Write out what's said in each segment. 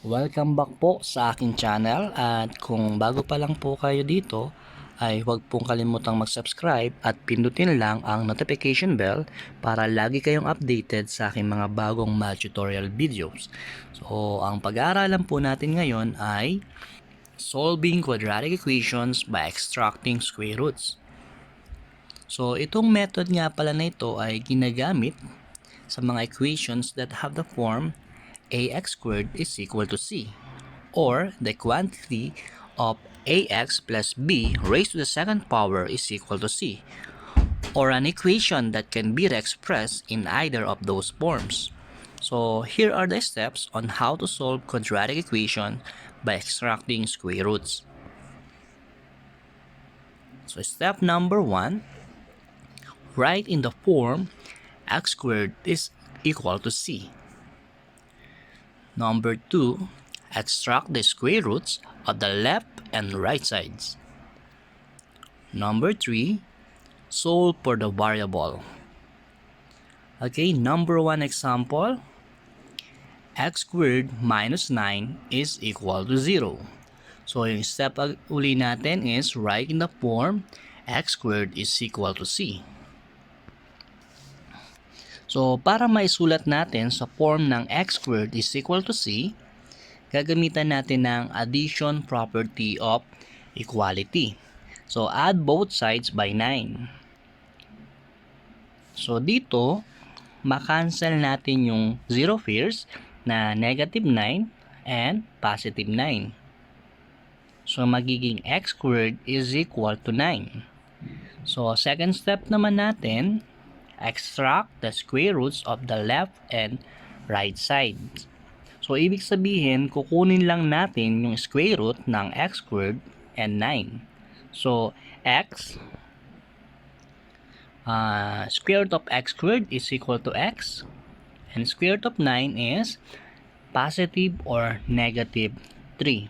Welcome back po sa aking channel, at kung bago pa lang po kayo dito ay huwag pong kalimutang mag-subscribe at pindutin lang ang notification bell para lagi kayong updated sa aking mga bagong math tutorial videos. So ang pag-aaralan po natin ngayon ay solving quadratic equations by extracting square roots. So itong method nga pala na ito ay ginagamit sa mga equations that have the form ax squared is equal to c, or the quantity of ax plus b raised to the second power is equal to c, or an equation that can be expressed in either of those forms. So here are the steps on how to solve quadratic equation by extracting square roots. So step number 1, write in the form x squared is equal to c. Number 2, extract the square roots of the left and right sides. Number 3, solve for the variable. Okay, number 1 example, x squared minus 9 is equal to 0. So yung step uli natin is write in the form x squared is equal to c. So para maisulat natin sa form ng x squared is equal to c, gagamitan natin ng addition property of equality. So add both sides by 9. So dito, makancel natin yung 0 pairs na negative 9 and positive 9. So magiging x squared is equal to 9. So second step naman natin, extract the square roots of the left and right sides. So ibig sabihin, kukunin lang natin yung square root ng x squared and 9. So x, square root of x squared is equal to x, and square root of 9 is positive or negative 3.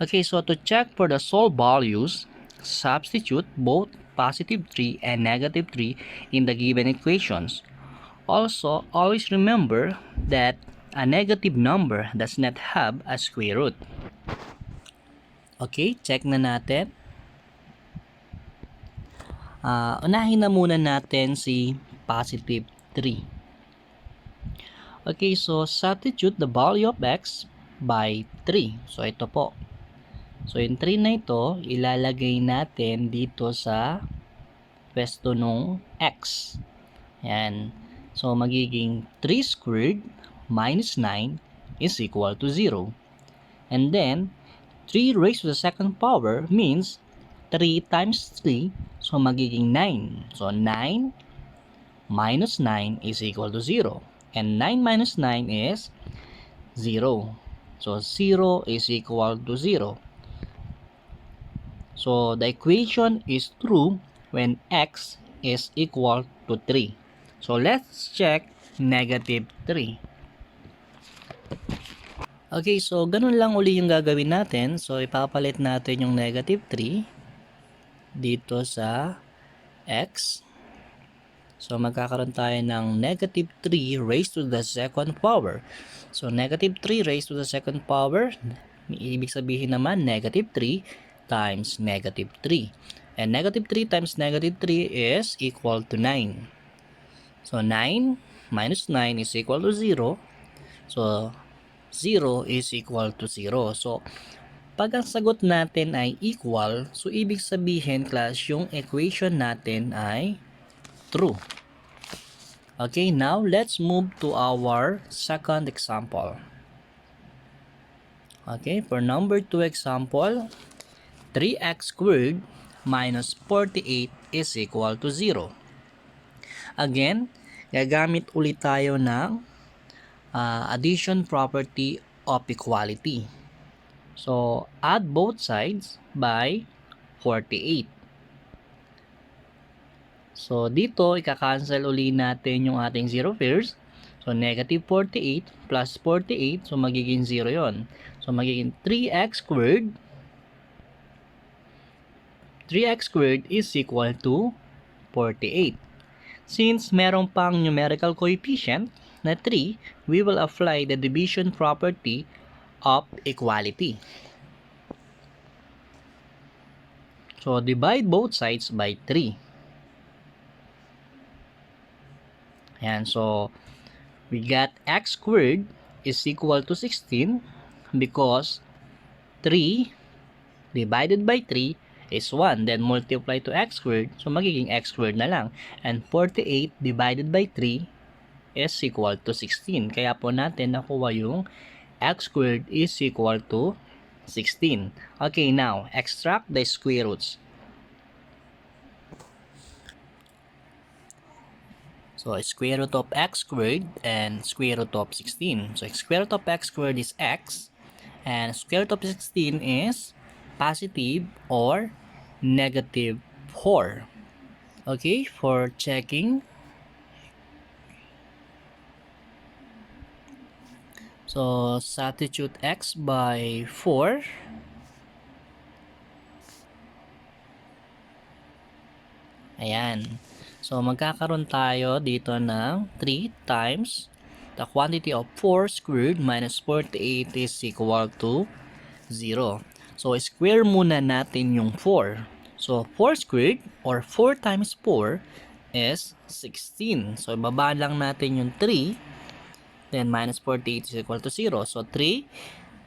Okay, so to check for the solved values, substitute both positive 3 and negative 3 in the given equations. Also, always remember that a negative number does not have a square root. Okay, check na natin. Unahin na muna natin si positive 3. Okay, so substitute the value of x by 3. So ito po. So yung 3 na ito, ilalagay natin dito sa pwesto nung x. Yan. So magiging 3 squared minus 9 is equal to 0. And then 3 raised to the second power means 3 times 3, so magiging 9. So 9 minus 9 is equal to 0. And 9 minus 9 is 0. So 0 is equal to 0. So the equation is true when x is equal to 3. So let's check negative 3. Okay, so ganun lang uli yung gagawin natin. So ipapalit natin yung negative 3 dito sa x. So magkakaroon tayo ng negative 3 raised to the second power. So negative 3 raised to the second power, ibig sabihin naman negative 3 times negative 3. And negative 3 times negative 3 is equal to 9. So 9 minus 9 is equal to 0. So 0 is equal to 0. So pag ang sagot natin ay equal, so ibig sabihin class yung equation natin ay true. Okay, now let's move to our second example. Okay, for number 2 example, 3x squared minus 48 is equal to 0. Again, gagamit ulit tayo ng addition property of equality. So, add both sides by 48. So, dito, ika-cancel uli natin yung ating 0 pairs. So, negative 48 plus 48. So, magiging 0 yon. So, magiging 3x squared. 3x squared is equal to 48. Since meron pang numerical coefficient na 3, we will apply the division property of equality. So, divide both sides by 3. Ayan, so, we got x squared is equal to 16 because 3 divided by 3 is 1. Then, multiply to x squared, so magiging x squared na lang. And 48 divided by 3 is equal to 16. Kaya po natin nakuha yung x squared is equal to 16. Okay, now, extract the square roots. So, square root of x squared and square root of 16. So, square root of x squared is x, and square root of 16 is positive or negative 4. Okay, for checking. So, substitute x by 4. Ayan. So, magkakaroon tayo dito ng 3 times the quantity of 4 squared minus 48 is equal to 0. So, square muna natin yung 4. So, 4 squared or 4 times 4 is 16. So, ibaba lang natin yung 3. Then, minus 48 is equal to 0. So, 3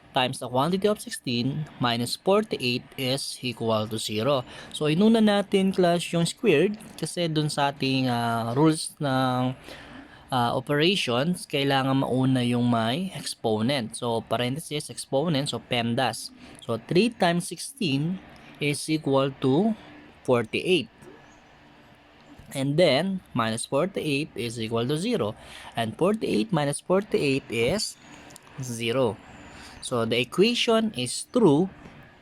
times the quantity of 16 minus 48 is equal to 0. So, inuna natin class yung squared kasi dun sa ating rules ng operations, kailangan mauna yung may exponent. So, parenthesis, exponent, so PEMDAS. So, 3 times 16 is equal to 48. And then, minus 48 is equal to 0. And 48 minus 48 is 0. So, the equation is true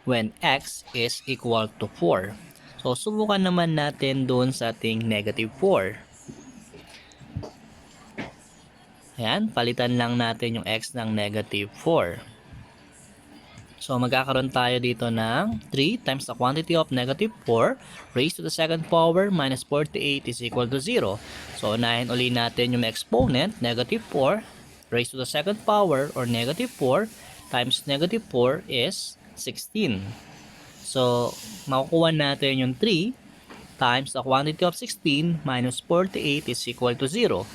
when x is equal to 4. So, subukan naman natin doon sa ating negative 4. Ayan, palitan lang natin yung x ng negative 4. So, magkakaroon tayo dito ng 3 times the quantity of negative 4 raised to the second power minus 48 is equal to 0. So, unahin uli natin yung exponent, negative 4 raised to the second power or negative 4 times negative 4 is 16. So, makukuha natin yung 3 times the quantity of 16 minus 48 is equal to 0.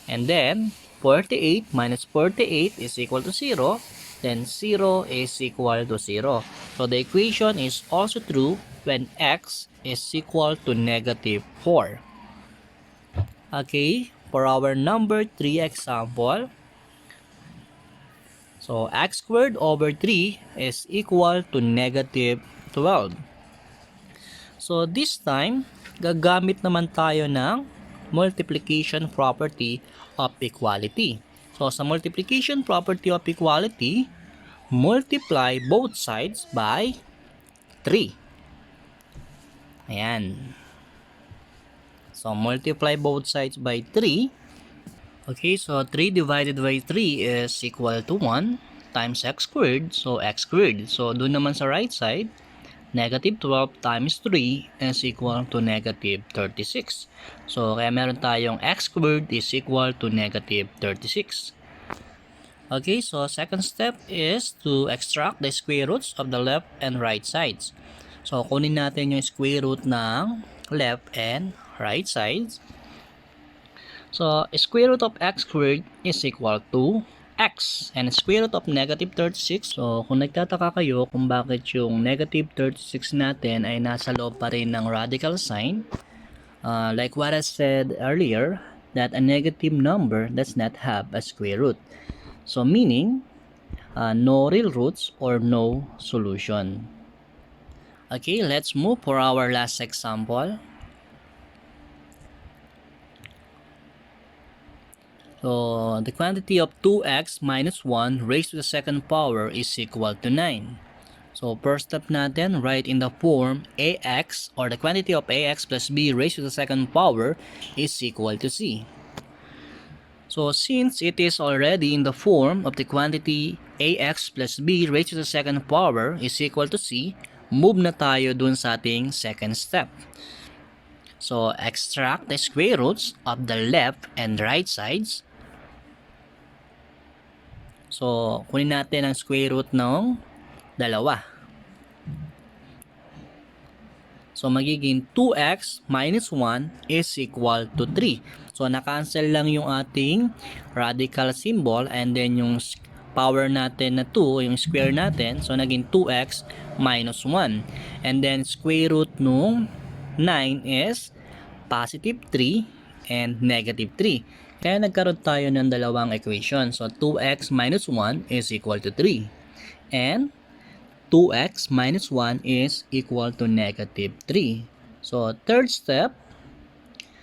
And then, 48 minus 48 is equal to 0. Then, 0 is equal to 0. So, the equation is also true when x is equal to negative 4. Okay, for our number 3 example, so, x squared over 3 is equal to negative 12. So, this time, gagamit naman tayo ng multiplication property of equality. So, sa multiplication property of equality, multiply both sides by 3. Ayan. So, multiply both sides by 3. Okay, so 3 divided by 3 is equal to 1 times x squared. So, x squared. So, doon naman sa right side, negative 12 times 3 is equal to negative 36. So, kaya meron tayong x squared is equal to negative 36. Okay, so second step is to extract the square roots of the left and right sides. So, kunin natin yung square root ng left and right sides. So, square root of x squared is equal to x. And square root of negative 36. So, kung nagtataka kayo kung bakit yung negative 36 natin ay nasa loob pa rin ng radical sign, like what I said earlier, that a negative number does not have a square root. So, meaning, no real roots or no solution. Okay, let's move for our last example. So, the quantity of 2x minus 1 raised to the second power is equal to 9. So, first step natin, write in the form ax or the quantity of ax plus b raised to the second power is equal to c. So since it is already in the form of the quantity ax plus b raised to the second power is equal to c, move na tayo dun sa ating second step. So extract the square roots of the left and right sides. So kunin natin ang square root ng dalawa. So magiging 2x minus 1 is equal to 3. So na-cancel lang yung ating radical symbol and then yung power natin na 2, yung square natin. So naging 2x minus 1. And then square root nung 9 is positive 3 and negative 3. Kaya nagkaroon tayo ng dalawang equation. So 2x minus 1 is equal to 3. And 2x minus 1 is equal to negative 3. So, third step,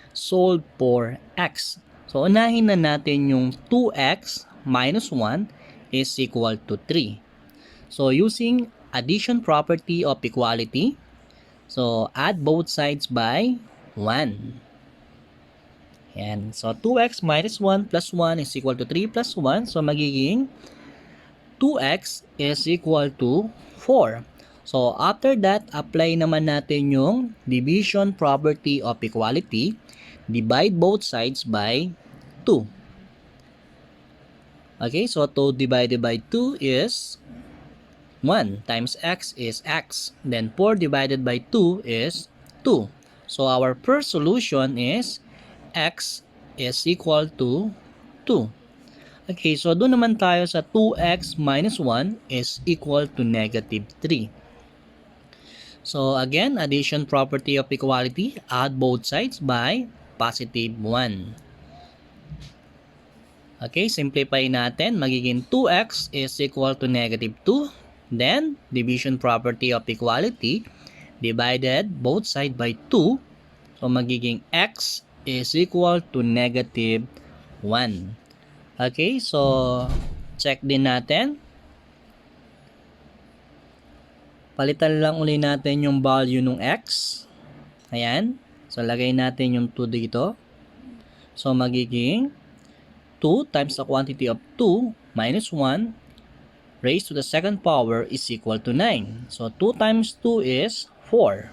solve for x. So, unahin na natin yung 2x minus 1 is equal to 3. So, using addition property of equality, so, add both sides by 1. Yan. So, 2x minus 1 plus 1 is equal to 3 plus 1. So, magiging 2x is equal to 4. So, after that, apply naman natin yung division property of equality. Divide both sides by 2. Okay, so 2 divided by 2 is 1 times x is x. Then 4 divided by 2 is 2. So, our first solution is x is equal to 2. Okay, so doon naman tayo sa 2x minus 1 is equal to negative 3. So again, addition property of equality, add both sides by positive 1. Okay, simplify natin, magiging 2x is equal to negative 2. Then, division property of equality, divided both sides by 2. So magiging x is equal to negative 1. Okay, so check din natin. Palitan lang uli natin yung value ng x. Ayan. So lagay natin yung 2 dito. So magiging 2 times the quantity of 2 minus 1 raised to the second power is equal to 9. So 2 times 2 is 4.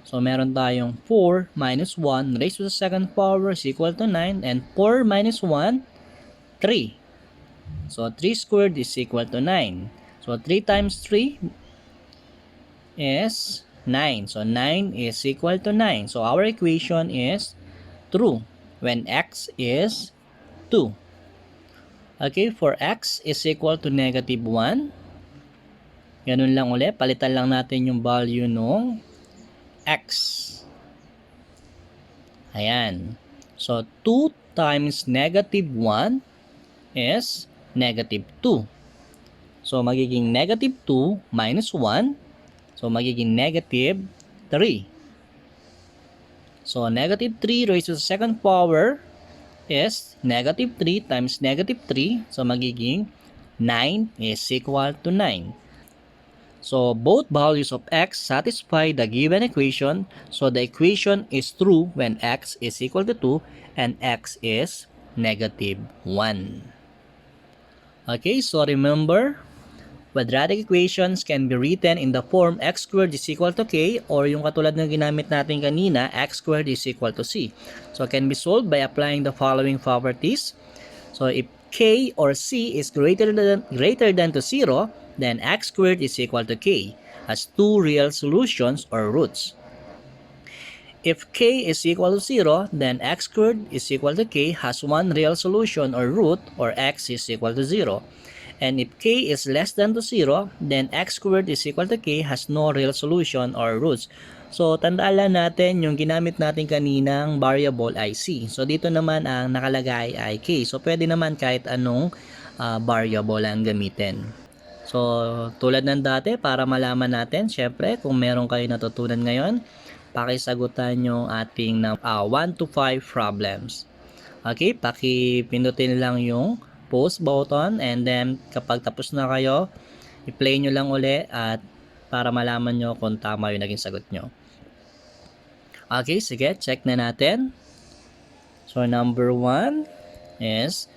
So meron tayong 4 minus 1 raised to the second power is equal to 9. And 4 minus 1, 3. So 3 squared is equal to 9. So 3 times 3 is 9. So 9 is equal to 9. So our equation is true when x is 2. Okay, for x is equal to negative 1. Ganun lang ulit. Palitan lang natin yung value ng x. Ayan. So 2 times negative 1 is negative 2. So magiging negative 2 minus 1. So, magiging negative 3. So, negative 3 raised to the second power is negative 3 times negative 3. So, magiging 9 is equal to 9. So, both values of x satisfy the given equation. So, the equation is true when x is equal to 2 and x is negative 1. Okay, so remember, quadratic equations can be written in the form x squared is equal to k, or yung katulad ng ginamit natin kanina, x squared is equal to c. So, can be solved by applying the following properties. So, if k or c is greater than to 0, then x squared is equal to k, has two real solutions or roots. If k is equal to 0, then x squared is equal to k has one real solution or root, or x is equal to 0. And if k is less than to 0, then x squared is equal to k has no real solution or roots. So, tandaan lang natin yung ginamit natin kaninang variable ay c. So, dito naman ang nakalagay ay k. So, pwede naman kahit anong variable ang gamitin. So, tulad ng dati, para malaman natin, syempre, kung meron kayo natutunan ngayon, pakisagutan yung ating 1 to 5 problems. Okay, pakipindutin lang yung pause button and then kapag tapos na kayo, i-play nyo lang uli at para malaman nyo kung tama yung naging sagot nyo. Okay, sige, check na natin. So, number 1, is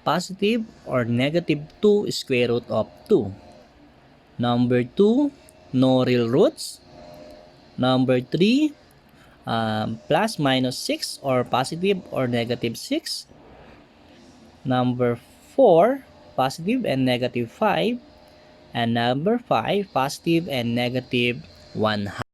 positive or negative 2 square root of 2. Number 2, no real roots. Number 3, plus minus 6 or positive or negative 6. Number 4, positive and negative 5. And number 5, positive and negative 1/2.